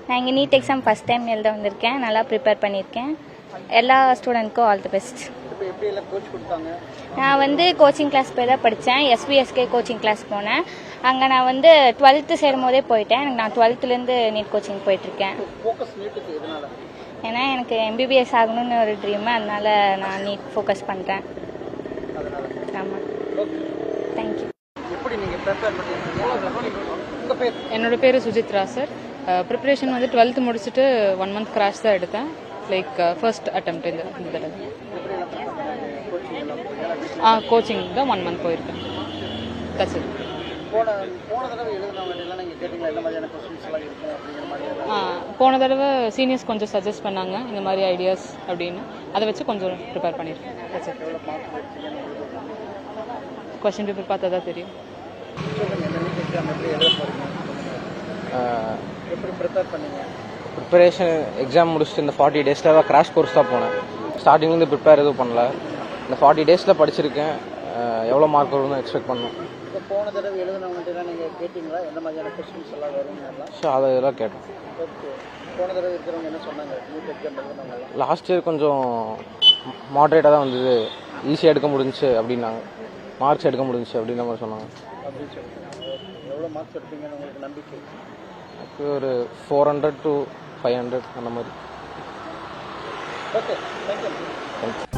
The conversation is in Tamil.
நான் இங்கே நீட் எக்ஸாம் ஃபஸ்ட் டைம் எழுத வந்திருக்கேன். நல்லா ப்ரிப்பேர் பண்ணியிருக்கேன். எல்லா ஸ்டூடெண்ட்க்கும் ஆல் தி பெஸ்ட். நான் வந்து கோச்சிங் கிளாஸ் போய் தான் படித்தேன். எஸ்பிஎஸ்கே கோச்சிங் கிளாஸ் போனேன். அங்கே நான் வந்து 12th சேரும் போதே போயிட்டேன். நான் 12th நீட் கோச்சிங் போயிட்டுருக்கேன். ஏன்னா எனக்கு எம்பிபிஎஸ் ஆகணும்னு ஒரு ட்ரீமு, அதனால நான் நீட் ஃபோக்கஸ் பண்ணுறேன். ஆமாம், தேங்க்யூ. என்னோட பேர் சுஜித்ரா சார். ப்ரிப்பரேஷன் வந்து 12th முடிச்சுட்டு 1 month கிராஷ் தான் எடுத்தேன். லைக் ஃபர்ஸ்ட் அட்டெம்ப்ட் இந்த தடவை. கோச்சிங் தான் 1 month போயிருக்கேன். That's it. போன தடவை சீனியர்ஸ் கொஞ்சம் சஜஸ்ட் பண்ணாங்க இந்த மாதிரி ஐடியாஸ் அப்படின்னு, அதை வச்சு கொஞ்சம் ப்ரிப்பேர் பண்ணியிருக்கேன். That's it. கொஸ்டின் பேப்பர் பார்த்தா தான் தெரியும். ப்ரிப்பரேஷன் எக்ஸாம் முடிச்சுட்டு இந்த 40 daysல கிராஷ் கோர்ஸ் தான் போனேன். ஸ்டார்டிங்லேருந்து ப்ரிப்பேர் எதுவும் பண்ணல. இந்த 40 daysல படிச்சிருக்கேன். எவ்வளோ மார்க் வரும்னு எக்ஸ்பெக்ட் பண்ணோம். போன தடவை எழுதினவங்கள்ட்ட நீங்கள் கேட்டிங்களா எந்த மாதிரியான கொஸ்டின்ஸ் எல்லாம் வரும்னு? ஸோ அதெல்லாம் கேட்டோம். ஓகே, போன தடவை இருக்கிறவங்க என்ன சொன்னாங்க? நீட் எக்ஸாம் எழுதினவங்க லாஸ்ட் இயர் கொஞ்சம் மாட்ரேட்டாக தான் வந்தது, ஈஸியாக எடுக்க முடிஞ்சிச்சு அப்படின்னாங்க. மார்க்ஸ் எடுக்க முடிஞ்சிச்சு அப்படின்ற மாதிரி சொன்னாங்க. அப்படின்னு சொல்லுங்கள். எவ்வளோ மார்க்ஸ் எடுப்பீங்கன்னு உங்களுக்கு நம்பிக்கை? எனக்கு ஒரு 400 to 500 அந்த மாதிரி. Okay, thank you.